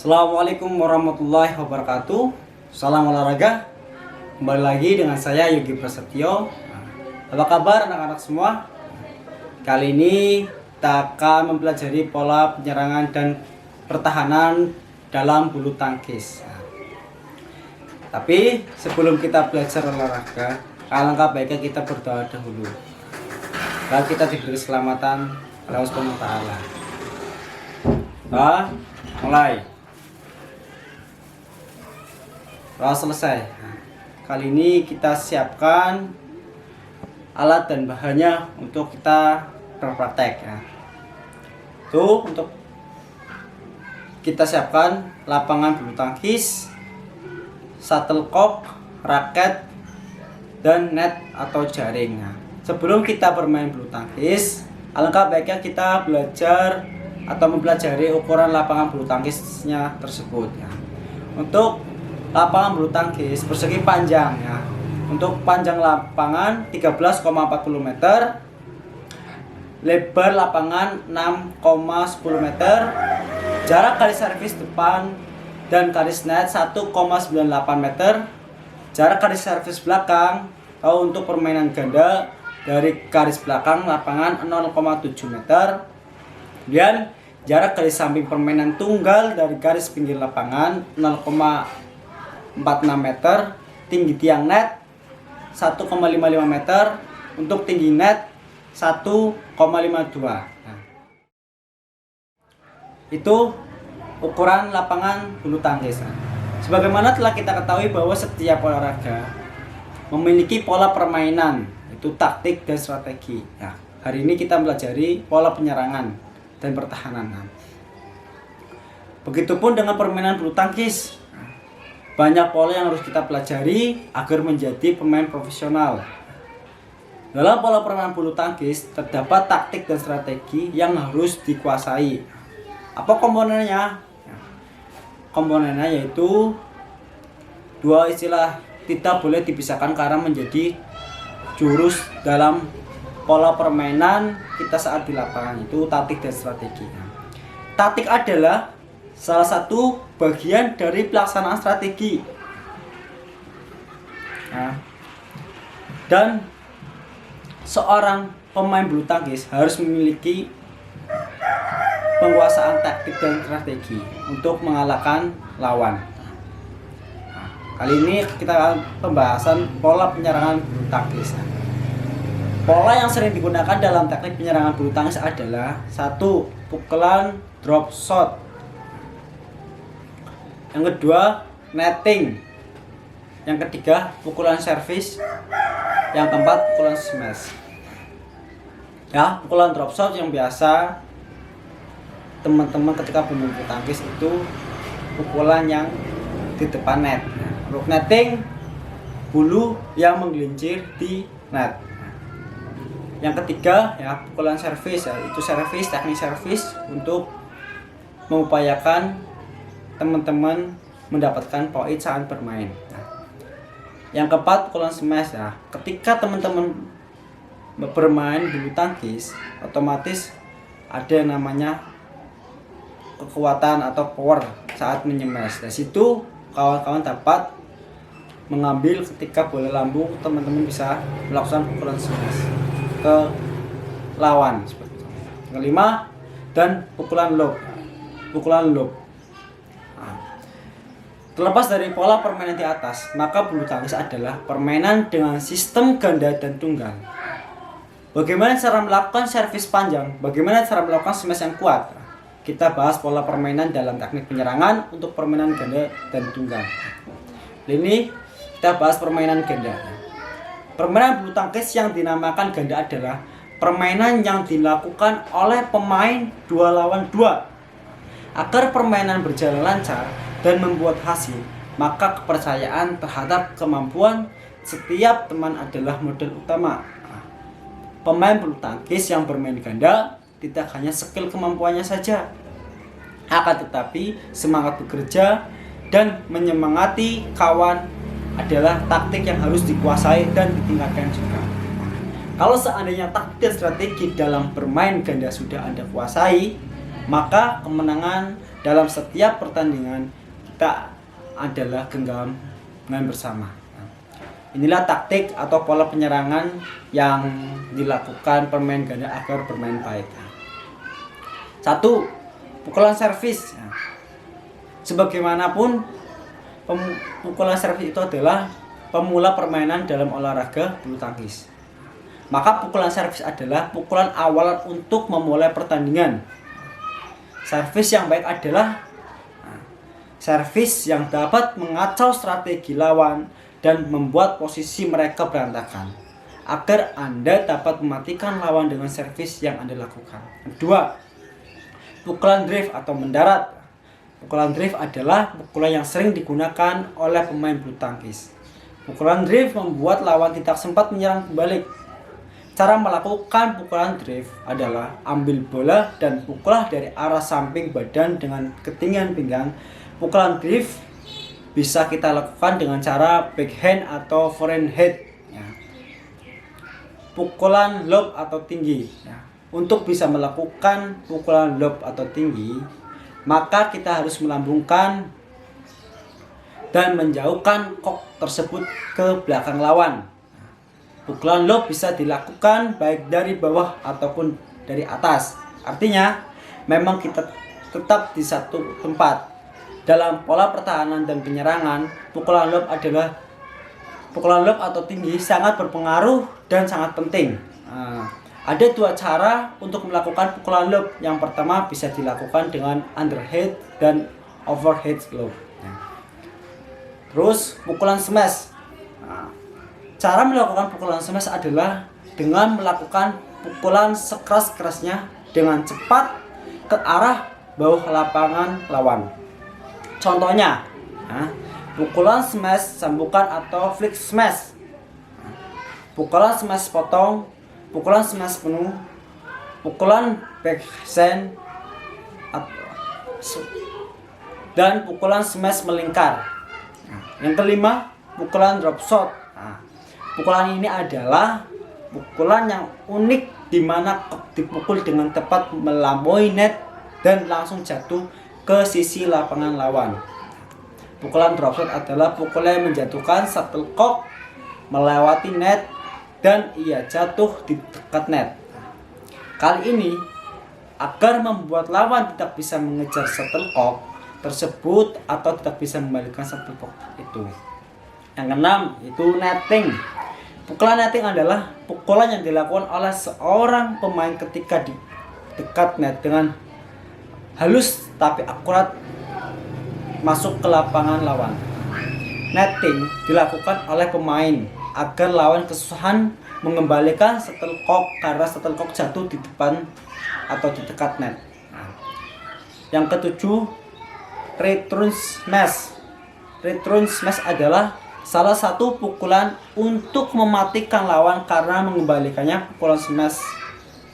Assalamualaikum warahmatullahi wabarakatuh. Salam olahraga. Kembali lagi dengan saya Yogi Prasetyo. Apa kabar anak-anak semua? Kali ini kita akan mempelajari pola penyerangan dan pertahanan dalam bulu tangkis. Tapi sebelum kita belajar olahraga, alangkah baiknya kita berdoa dahulu. Lalu kita diberi keselamatan oleh Allah Subhanahu wa Ta'ala. Mulai. Selesai. Kali ini kita siapkan alat dan bahannya untuk kita berpraktek ya. Tuh, untuk kita siapkan lapangan bulu tangkis, shuttlecock, raket, dan net atau jaring. Nah, sebelum kita bermain bulu tangkis, alangkah baiknya kita belajar atau mempelajari ukuran lapangan bulu tangkisnya tersebut ya. Untuk lapangan bulu tangkis persegi panjang ya. Untuk panjang lapangan 13,40 meter, lebar lapangan 6,10 meter, jarak garis servis depan dan garis net 1,98 meter, jarak garis servis belakang atau untuk permainan ganda dari garis belakang lapangan 0,7 meter. Kemudian jarak garis samping permainan tunggal dari garis pinggir lapangan 0,46 meter, tinggi tiang net 1,55 meter, untuk tinggi net 1,52. Nah, itu ukuran lapangan bulu tangkis. Sebagaimana telah kita ketahui bahwa setiap olahraga memiliki pola permainan, itu taktik dan strategi. Nah, hari ini kita pelajari pola penyerangan dan pertahanan. Begitupun dengan permainan bulu tangkis. Banyak pola yang harus kita pelajari agar menjadi pemain profesional. Dalam pola permainan bulu tangkis terdapat taktik dan strategi yang harus dikuasai. Apa komponennya? Komponennya yaitu dua istilah tidak boleh dipisahkan karena menjadi jurus dalam pola permainan kita saat di lapangan, itu taktik dan strategi. Taktik adalah salah satu bagian dari pelaksanaan strategi. Nah, dan seorang pemain bulu tangkis harus memiliki penguasaan taktik dan strategi untuk mengalahkan lawan. Nah, kali ini kita akan pembahasan pola penyerangan bulu tangkis. Pola yang sering digunakan dalam teknik penyerangan bulu tangkis adalah 1. Pukulan drop shot. Yang kedua, netting. Yang ketiga, pukulan servis. Yang keempat, pukulan smash. Ya, pukulan drop shot yang biasa teman-teman ketika bermain bulu tangkis itu pukulan yang di depan net. Untuk netting, bulu yang menggelincir di net. Yang ketiga, ya, pukulan servis ya, itu servis, teknik servis untuk mengupayakan teman-teman mendapatkan poin saat bermain. Nah, yang keempat, pukulan smash ya. Ketika teman-teman bermain bulu tangkis, otomatis ada yang namanya kekuatan atau power saat menyemes. Dari situ kawan-kawan dapat mengambil ketika bola lambung, teman-teman bisa melakukan pukulan smash ke lawan seperti itu. Yang kelima, dan pukulan lob. Pukulan lob. Terlepas dari pola permainan di atas, maka bulu tangkis adalah permainan dengan sistem ganda dan tunggal. Bagaimana cara melakukan servis panjang? Bagaimana cara melakukan smash yang kuat? Kita bahas pola permainan dalam teknik penyerangan untuk permainan ganda dan tunggal. Ini kita bahas permainan ganda. Permainan bulu tangkis yang dinamakan ganda adalah permainan yang dilakukan oleh pemain 2 lawan 2. Agar permainan berjalan lancar dan membuat hasil, maka kepercayaan terhadap kemampuan setiap teman adalah modal utama. Pemain bulu tangkis yang bermain ganda tidak hanya skill kemampuannya saja, akan tetapi semangat bekerja dan menyemangati kawan adalah taktik yang harus dikuasai dan ditingkatkan juga. Kalau seandainya taktik dan strategi dalam bermain ganda sudah Anda kuasai, maka kemenangan dalam setiap pertandingan kita adalah genggaman bersama. Inilah taktik atau pola penyerangan yang dilakukan pemain ganda agar bermain baik. 1. Pukulan servis. Sebagaimanapun, pukulan servis itu adalah pemula permainan dalam olahraga bulu tangkis. Maka pukulan servis adalah pukulan awal untuk memulai pertandingan. Servis yang baik adalah servis yang dapat mengacau strategi lawan dan membuat posisi mereka berantakan, agar Anda dapat mematikan lawan dengan servis yang Anda lakukan. 2. Pukulan drift atau mendarat. Pukulan drift adalah pukulan yang sering digunakan oleh pemain bulu tangkis. Pukulan drift membuat lawan tidak sempat menyerang kembali. Cara melakukan pukulan drift adalah ambil bola dan pukullah dari arah samping badan dengan ketinggian pinggang. Pukulan drift bisa kita lakukan dengan cara backhand atau forehand. Pukulan lob atau tinggi. Untuk bisa melakukan pukulan lob atau tinggi, maka kita harus melambungkan dan menjauhkan kok tersebut ke belakang lawan. Pukulan lob bisa dilakukan baik dari bawah ataupun dari atas. Artinya, memang kita tetap di satu tempat. Dalam pola pertahanan dan penyerangan, pukulan lob atau tinggi sangat berpengaruh dan sangat penting. Ada 2 cara untuk melakukan pukulan lob. Yang pertama bisa dilakukan dengan underhand dan overhead lob. Terus pukulan smash. Cara melakukan pukulan smash adalah dengan melakukan pukulan sekeras-kerasnya dengan cepat ke arah bawah lapangan lawan. Contohnya, pukulan smash sambukan atau flick smash, pukulan smash potong, pukulan smash penuh, pukulan backhand, dan pukulan smash melingkar. Yang kelima, pukulan drop shot. Pukulan ini adalah pukulan yang unik di mana dipukul dengan tepat melampaui net dan langsung jatuh ke sisi lapangan lawan. Pukulan drop shot adalah pukulan yang menjatuhkan shuttlecock melewati net dan ia jatuh di dekat net. Kali ini, agar membuat lawan tidak bisa mengejar shuttlecock tersebut atau tidak bisa membalikan shuttlecock itu. Yang keenam, itu netting. Pukulan netting adalah pukulan yang dilakukan oleh seorang pemain ketika di dekat net dengan halus tapi akurat masuk ke lapangan lawan. Netting dilakukan oleh pemain agar lawan kesusahan mengembalikan shuttlecock karena shuttlecock jatuh di depan atau di dekat net. Yang ketujuh, return smash. Return smash adalah salah satu pukulan untuk mematikan lawan karena mengembalikannya pukulan smash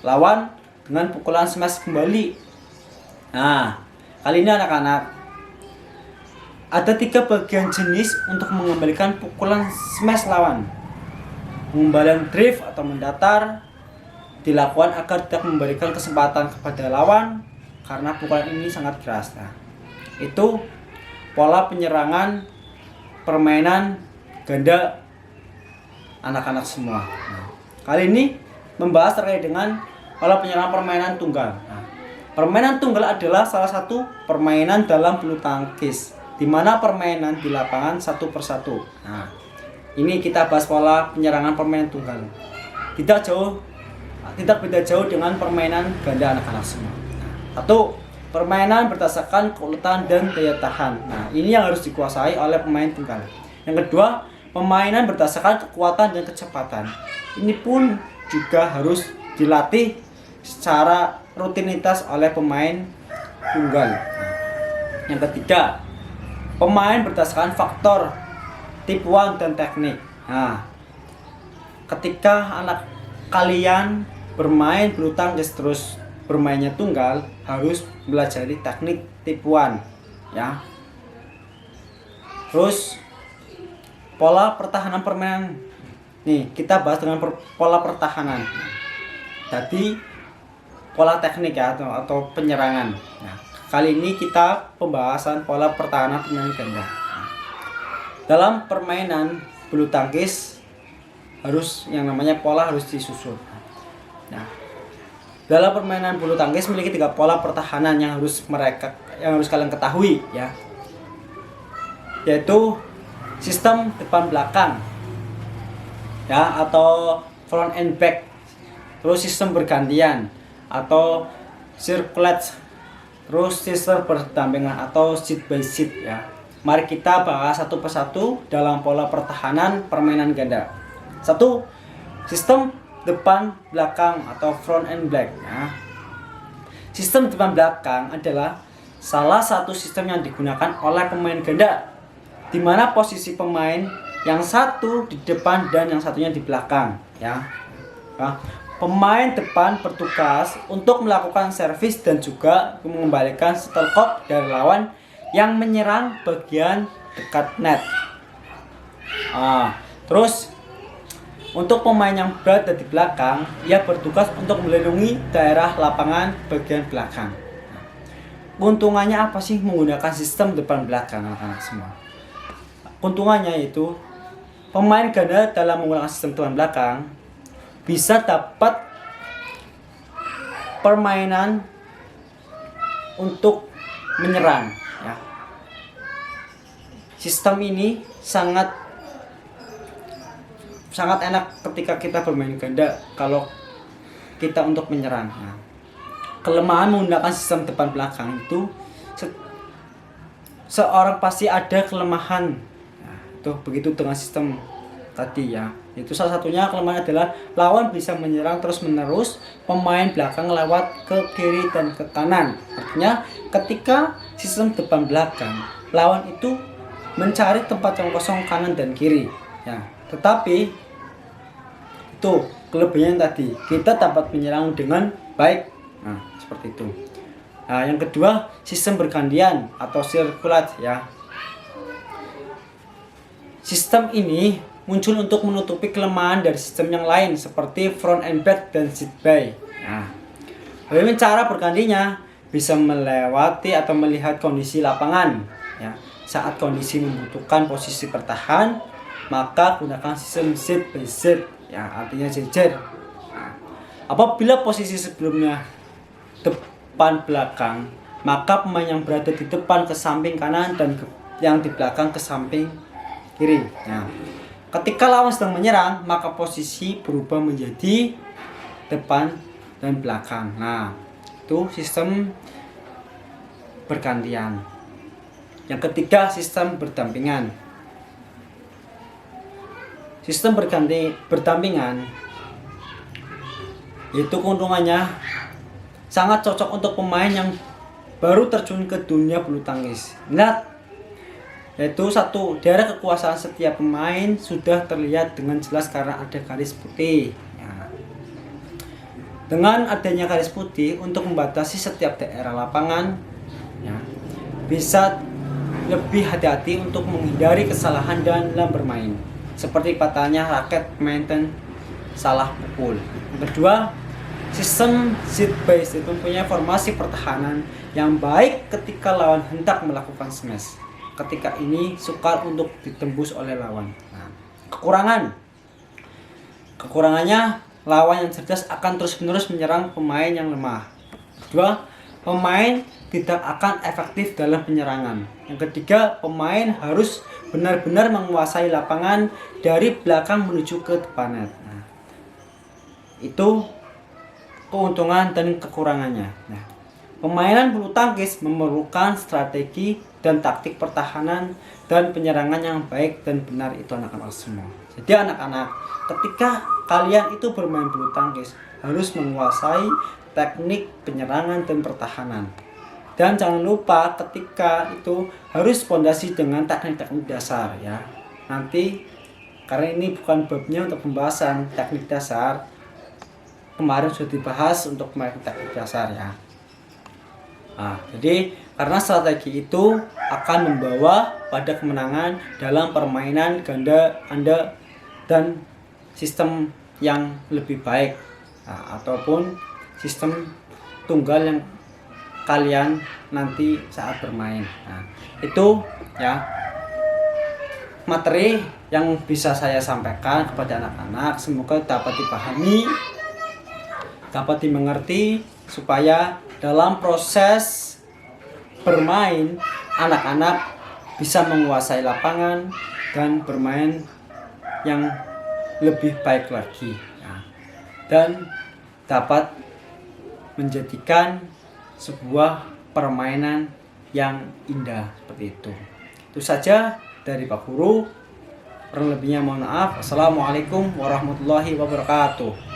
lawan dengan pukulan smash kembali. Nah, kali ini anak-anak, ada 3 bagian jenis untuk mengembalikan pukulan smash lawan. Pengembalian drift atau mendatar dilakukan agar tidak memberikan kesempatan kepada lawan karena pukulan ini sangat keras. Nah, itu pola penyerangan permainan ganda anak-anak semua. Nah, kali ini membahas terkait dengan pola penyerangan permainan tunggal. Permainan tunggal adalah salah satu permainan dalam bulu tangkis di mana permainan di lapangan satu persatu. Nah, ini kita bahas pola penyerangan permainan tunggal. Tidak beda jauh dengan permainan ganda anak-anak semua. Satu, permainan berdasarkan keuletan dan daya tahan. Nah, ini yang harus dikuasai oleh pemain tunggal. Yang kedua, permainan berdasarkan kekuatan dan kecepatan. Ini pun juga harus dilatih secara rutinitas oleh pemain tunggal. Yang ketiga, pemain berdasarkan faktor tipuan dan teknik. Nah, ketika anak kalian bermain bulu tangkis terus bermainnya tunggal, harus belajar teknik tipuan, ya. Terus pola pertahanan permainan. Nih, kita bahas dengan pola pertahanan. Tadi pola teknik ya atau penyerangan. Nah, kali ini kita pembahasan pola pertahanan pemain ganda. Nah, dalam permainan bulu tangkis harus yang namanya pola harus disusun. Nah, dalam permainan bulu tangkis memiliki 3 pola pertahanan yang harus kalian ketahui ya. Yaitu sistem depan belakang ya atau front and back. Terus sistem bergantian atau circlet. Terus sistem berdampingan atau seat by seat ya. Mari kita bahas satu persatu dalam pola pertahanan permainan ganda. 1. Sistem depan belakang atau front and back ya. Sistem depan belakang adalah salah satu sistem yang digunakan oleh pemain ganda, di mana posisi pemain yang satu di depan dan yang satunya di belakang ya. Nah, pemain depan bertugas untuk melakukan servis dan juga mengembalikan shuttlecock dari lawan yang menyerang bagian dekat net. Terus untuk pemain yang berada di belakang, ia bertugas untuk melindungi daerah lapangan bagian belakang. Keuntungannya apa sih menggunakan sistem depan belakang, anak-anak semua? Keuntungannya itu pemain ganda dalam menggunakan sistem depan belakang bisa dapat permainan untuk menyerang ya. Sistem ini sangat enak ketika kita bermain ganda kalau kita untuk menyerang. Nah, kelemahan menggunakan sistem depan belakang itu seorang pasti ada kelemahan. Nah, itu begitu dengan sistem tadi ya. Itu salah satunya kelemahan adalah lawan bisa menyerang terus menerus, pemain belakang lewat ke kiri dan ke kanan. Artinya ketika sistem depan belakang, lawan itu mencari tempat yang kosong kanan dan kiri ya. Tetapi itu kelebihannya tadi, kita dapat menyerang dengan baik. Nah, seperti itu. Nah, yang kedua, sistem bergantian atau circulat ya. Sistem ini muncul untuk menutupi kelemahan dari sistem yang lain seperti front and back dan sit by. Nah, bagaimana cara bergantinya? Bisa melewati atau melihat kondisi lapangan ya. Saat kondisi membutuhkan posisi bertahan, maka gunakan sistem sit by sit ya, artinya jejer. Nah, apabila posisi sebelumnya depan belakang, maka pemain yang berada di depan ke samping kanan dan yang di belakang ke samping kiri. Nah, ketika lawan sedang menyerang, maka posisi berubah menjadi depan dan belakang. Nah, itu sistem bergantian. Yang ketiga, sistem berdampingan. Sistem berdampingan itu keuntungannya sangat cocok untuk pemain yang baru terjun ke dunia bulu tangkis. Ingat, yaitu 1. Daerah kekuasaan setiap pemain sudah terlihat dengan jelas karena ada garis putih ya. Dengan adanya garis putih untuk membatasi setiap daerah lapangan ya, bisa lebih hati-hati untuk menghindari kesalahan dalam bermain, seperti patahnya raket pemain dan salah pukul. Yang kedua, sistem sit by sit mempunyai formasi pertahanan yang baik ketika lawan hendak melakukan smash. Ketika ini sukar untuk ditembus oleh lawan. Nah, kekurangannya lawan yang cerdas akan terus-menerus menyerang pemain yang lemah. Kedua, pemain tidak akan efektif dalam penyerangan. Yang ketiga, pemain harus benar-benar menguasai lapangan dari belakang menuju ke depan net. Nah, itu keuntungan dan kekurangannya. Nah, permainan bulu tangkis memerlukan strategi dan taktik pertahanan dan penyerangan yang baik dan benar itu anak-anak semua. Jadi anak-anak, ketika kalian itu bermain bulu tangkis harus menguasai teknik penyerangan dan pertahanan. Dan jangan lupa ketika itu harus fondasi dengan teknik-teknik dasar ya. Nanti karena ini bukan babnya untuk pembahasan teknik dasar, kemarin sudah dibahas untuk teknik dasar ya. Nah, jadi karena strategi itu akan membawa pada kemenangan dalam permainan ganda Anda dan sistem yang lebih baik, nah, ataupun sistem tunggal yang kalian nanti saat bermain. Nah, itu ya materi yang bisa saya sampaikan kepada anak-anak. Semoga dapat dipahami, dapat dimengerti, supaya dalam proses bermain anak-anak bisa menguasai lapangan dan bermain yang lebih baik lagi, nah, dan dapat menjadikan sebuah permainan yang indah seperti itu. Itu saja dari Pak Guru. Kurang lebihnya mohon maaf. Assalamualaikum warahmatullahi wabarakatuh.